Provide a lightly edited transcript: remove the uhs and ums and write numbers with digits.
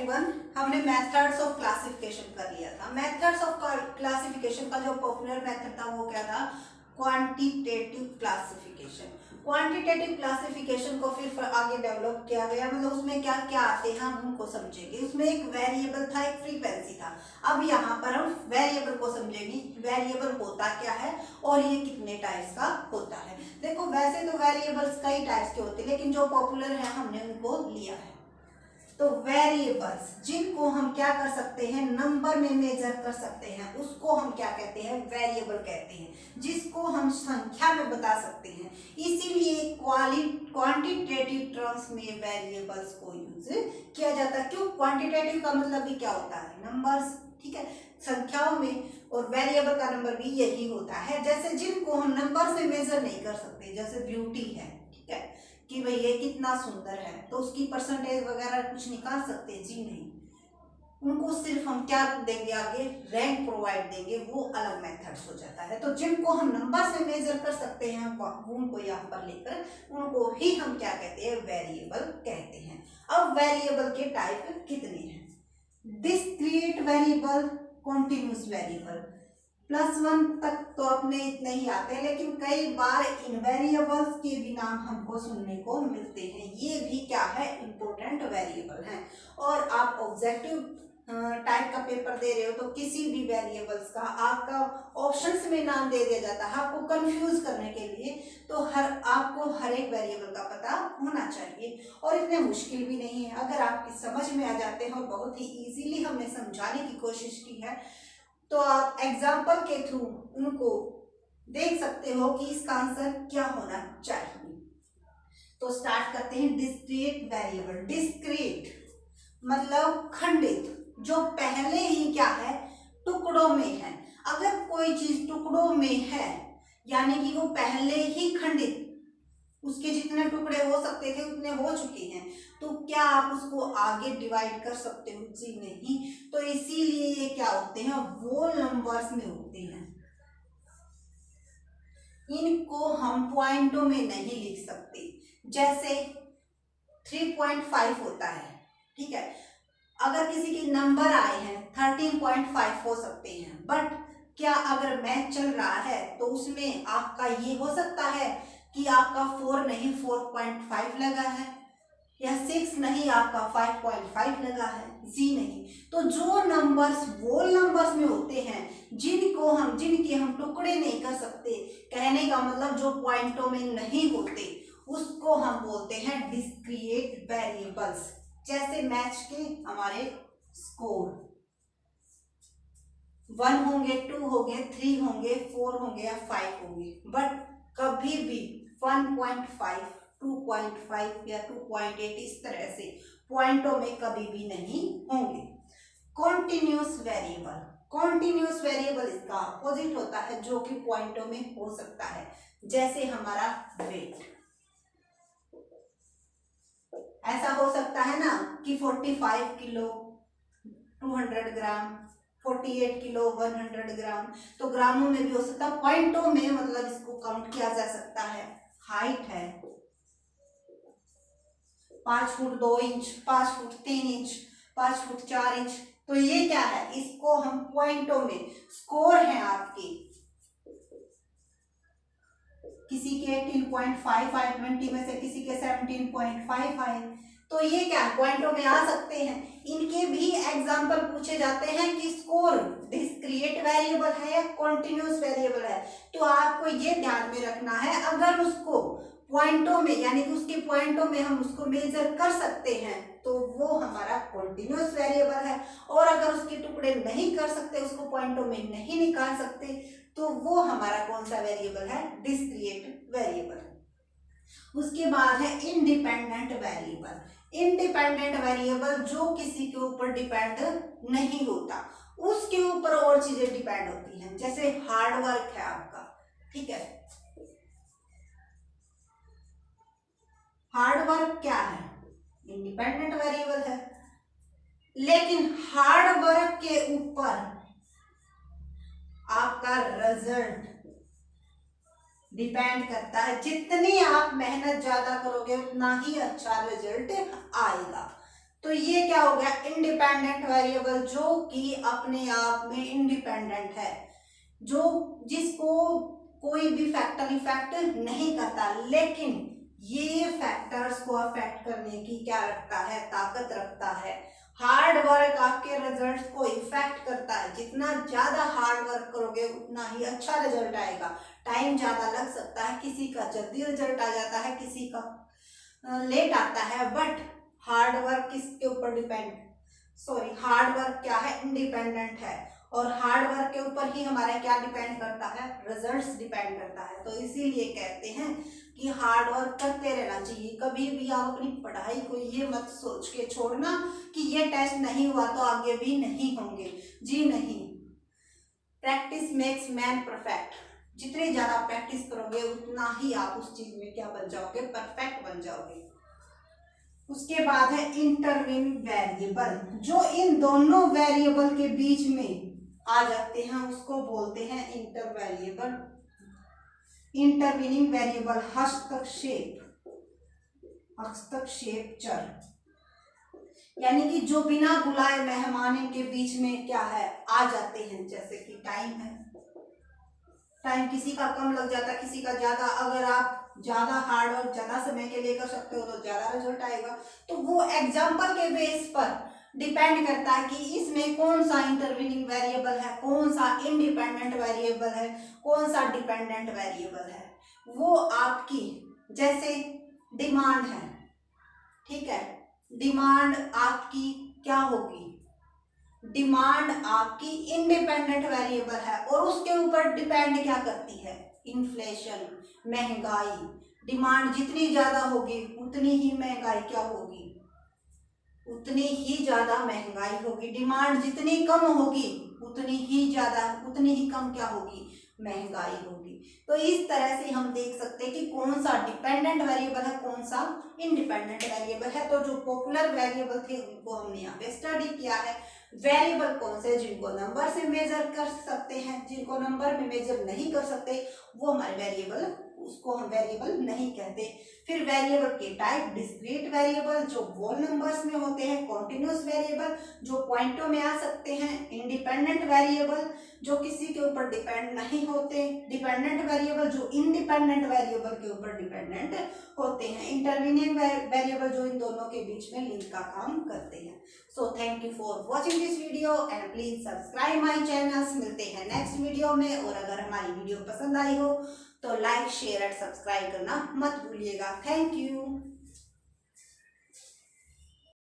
Everyone, हमने methods of classification कर लिया था। मेथड्स ऑफ क्लासिफिकेशन का जो पॉपुलर मेथड था वो क्या था? Quantitative classification. क्वांटिटेटिव क्लासिफिकेशन को फिर आगे डेवलप किया गया, मतलब उसमें क्या क्या आते हैं हम उनको समझेंगे। उसमें एक वेरिएबल था, एक फ्रीक्वेंसी था। अब यहाँ पर हम वेरिएबल को समझेंगे, वेरिएबल होता क्या है और ये कितने टाइप्स का होता है। देखो, वैसे तो वेरिएबल्स कई टाइप्स के होते हैं, लेकिन जो पॉपुलर है हमने उनको लिया है। तो वेरिएबल्स जिनको हम क्या कर सकते हैं, नंबर में मेजर कर सकते हैं, उसको हम क्या कहते हैं? वेरिएबल कहते हैं। जिसको हम संख्या में बता सकते हैं, इसीलिए क्वांटिटेटिव टर्म्स में वेरिएबल्स को यूज किया जाता है। क्यों? क्वांटिटेटिव का मतलब भी क्या होता है? नंबर्स, ठीक है, संख्याओं में। और वेरिएबल का नंबर भी यही होता है। जैसे जिनको हम नंबर से मेजर नहीं कर सकते, जैसे ब्यूटी है, ठीक है, कि भाई ये कितना सुंदर है, तो उसकी परसेंटेज वगैरह कुछ निकाल सकते हैं? जी नहीं। उनको सिर्फ हम क्या देंगे? आगे रैंक प्रोवाइड देंगे, वो अलग मेथड्स हो जाता है। तो जिनको हम नंबर से मेजर कर सकते हैं उनको यहाँ पर लेकर उनको ही हम क्या कहते हैं? वेरिएबल कहते हैं। अब वेरिएबल के टाइप कितने हैं? Discrete variable, continuous variable. +1 तक तो अपने इतने ही आते हैं, लेकिन कई बार इन वेरिएबल्स के भी नाम हमको सुनने को मिलते हैं। ये भी क्या है? इंपॉर्टेंट वेरिएबल हैं। और आप ऑब्जेक्टिव टाइप का पेपर दे रहे हो तो किसी भी वेरिएबल्स का आपका ऑप्शंस में नाम दे दिया जाता है आपको कंफ्यूज करने के लिए। तो आपको हर एक वेरिएबल का पता होना चाहिए, और इतने मुश्किल भी नहीं है। अगर आपकी समझ में आ जाते हैं और बहुत ही इजीली हमने समझाने की कोशिश की है, तो आप एग्जाम्पल के थ्रू उनको देख सकते हो कि इसका आंसर क्या होना चाहिए। तो स्टार्ट करते हैं। Discrete variable. डिस्क्रीट मतलब खंडित, जो पहले ही क्या है? टुकड़ों में है। अगर कोई चीज टुकड़ों में है, यानी कि वो पहले ही खंडित, उसके जितने टुकड़े हो सकते थे उतने हो चुके हैं, तो क्या आप उसको आगे डिवाइड कर सकते हो? जी नहीं। तो इसीलिए ये क्या होते हैं? वोल नंबर्स में होते हैं। इनको हम पॉइंटों में नहीं लिख सकते। जैसे 3.5 होता है, ठीक है, अगर किसी के नंबर आए हैं 13.5 हो सकते हैं, बट क्या अगर मैच चल रहा है तो उसमें आपका ये हो सकता है कि आपका 4 नहीं 4.5 लगा है, या 6 नहीं आपका 5.5 लगा है? जी नहीं। तो जो नंबर्स वोल नंबर्स में होते हैं, जिनके हम टुकड़े नहीं कर सकते, कहने का मतलब जो पॉइंटों में नहीं होते, उसको हम बोलते हैं डिस्क्रीट वेरिएबल्स। जैसे मैच के हमारे स्कोर 1 होंगे, 2 होंगे, 3 होंगे, 4 होंगे या 5 होंगे, बट कभी भी 1.5, 2.5 या 2.8 इस तरह से पॉइंटों में कभी भी नहीं होंगे। Continuous variable. कॉन्टिन्यूस वेरिएबल इसका अपोजिट होता है, जो कि पॉइंटों में हो सकता है। जैसे हमारा वेट, ऐसा हो सकता है ना कि 45 किलो 200 ग्राम, 48 किलो 100 ग्राम, तो ग्रामों में भी हो सकता है, पॉइंटों में मतलब इसको काउंट किया जा सकता है। हाइट है 5 foot 2 inch, 5 foot 3 inch, 5 foot 4 inch, तो ये क्या है? इसको हम पॉइंटों में, स्कोर है आपके, किसी के 18.5 आए 20 में से, किसी के 17.5 आए, तो ये क्या पॉइंटों में आ सकते हैं। इनके भी एग्जाम्पल पूछे जाते हैं कि स्कोर डिस्क्रीट वेरिएबल है या कॉन्टिन्यूस वेरिएबल है। तो आपको ये ध्यान में रखना है, अगर उसको पॉइंटों में, यानी कि उसके पॉइंटों में हम उसको मेजर कर सकते हैं, तो वो हमारा कॉन्टिन्यूस वेरिएबल है। और अगर उसके टुकड़े नहीं कर सकते, उसको पॉइंटों में नहीं निकाल सकते, तो वो हमारा कौन सा वेरिएबल है? Discrete variable. उसके बाद है इंडिपेंडेंट वेरिएबल। इंडिपेंडेंट वेरिएबल जो किसी के ऊपर डिपेंड नहीं होता, उसके ऊपर और चीजें डिपेंड होती हैं। जैसे हार्ड वर्क है आपका, ठीक है, हार्ड वर्क क्या है? इंडिपेंडेंट वेरिएबल है, लेकिन हार्ड वर्क के ऊपर आपका रिजल्ट डिपेंड करता है। जितनी आप मेहनत ज्यादा करोगे उतना ही अच्छा रिजल्ट आएगा। तो ये क्या हो गया, इंडिपेंडेंट वेरिएबल, जो कि अपने आप में इंडिपेंडेंट है, जो जिसको कोई भी फैक्टर इफेक्ट नहीं करता, लेकिन ये फैक्टर्स को अफेक्ट करने की क्या रखता है, ताकत रखता है। हार्ड वर्क आपके रिजल्ट्स को इफेक्ट करता है, जितना ज्यादा हार्ड वर्क करोगे उतना ही अच्छा रिजल्ट आएगा। टाइम ज्यादा लग सकता है, किसी का जल्दी रिजल्ट आ जाता है, किसी का लेट आता है, बट हार्ड वर्क किसके ऊपर डिपेंड, हार्ड वर्क क्या है, इंडिपेंडेंट है, और हार्ड वर्क के ऊपर ही हमारा क्या डिपेंड करता है, रिजल्ट्स डिपेंड करता है। तो इसीलिए कहते हैं कि हार्ड वर्क करते रहना चाहिए। कभी भी आप अपनी पढ़ाई को ये मत सोच के छोड़ना कि ये टेस्ट नहीं हुआ तो आगे भी नहीं होंगे, जी नहीं। प्रैक्टिस मेक्स मैन परफेक्ट, जितनी ज्यादा प्रैक्टिस करोगे उतना ही आप उस चीज में क्या बन जाओगे, परफेक्ट बन जाओगे। उसके बाद है इंटरवीनिंग वेरिएबल, जो इन दोनों वेरिएबल के बीच में आ जाते हैं उसको बोलते हैं इंटर वेरिएबल, इंटरवीनिंग वेरिएबल, हस्तक्षेप चर, यानी कि जो बिना बुलाए मेहमान के बीच में क्या है, आ जाते हैं। जैसे कि टाइम है, टाइम किसी का कम लग जाता है, किसी का ज्यादा। अगर आप ज्यादा हार्ड और ज्यादा समय के लिए कर सकते हो तो ज्यादा रिजल्ट आएगा। तो वो एग्जाम्पल के बेस पर डिपेंड करता है कि इसमें कौन सा इंटरवीनिंग वेरिएबल है, कौन सा इंडिपेंडेंट वेरिएबल है, कौन सा डिपेंडेंट वेरिएबल है। वो आपकी जैसे डिमांड है, ठीक है, डिमांड आपकी क्या होगी, डिमांड आपकी इंडिपेंडेंट वेरिएबल है, और उसके ऊपर डिपेंड क्या करती है, इन्फ्लेशन, महंगाई। डिमांड जितनी ज्यादा होगी उतनी ही महंगाई क्या होगी, उतनी ही ज्यादा महंगाई होगी। डिमांड जितनी कम होगी उतनी ही कम क्या होगी, महंगाई होगी। तो इस तरह से हम देख सकते हैं कि कौन सा डिपेंडेंट वेरिएबल है, कौन सा इंडिपेंडेंट वेरिएबल है। तो जो पॉपुलर वेरिएबल थे उनको हमने यहाँ पे स्टडी किया है। वेरिएबल कौन से, जिनको नंबर से मेजर कर सकते हैं, जिनको नंबर में मेजर नहीं कर सकते वो हमारे वेरिएबल, उसको हम वेरिएबल नहीं कहते। फिर वेरिएबल के टाइप, डिस्क्रीट वेरिएबल जो होल नंबर्स में होते हैं, कॉन्टिन्यूस वेरिएबल जो पॉइंटों में आ सकते हैं, इंडिपेंडेंट वेरिएबल जो किसी के ऊपर डिपेंड नहीं होते, डिपेंडेंट वेरिएबल जो इंडिपेंडेंट वेरिएबल के ऊपर डिपेंडेंट होते हैं, इंटरवीनिंग वेरिएबल जो इन दोनों के बीच में लिंक का काम करते हैं। So thank you for watching this video and please subscribe my channels. मिलते हैं नेक्स्ट वीडियो में, और अगर हमारी वीडियो पसंद आई हो तो लाइक, शेयर एंड सब्सक्राइब करना मत भूलिएगा। Thank you.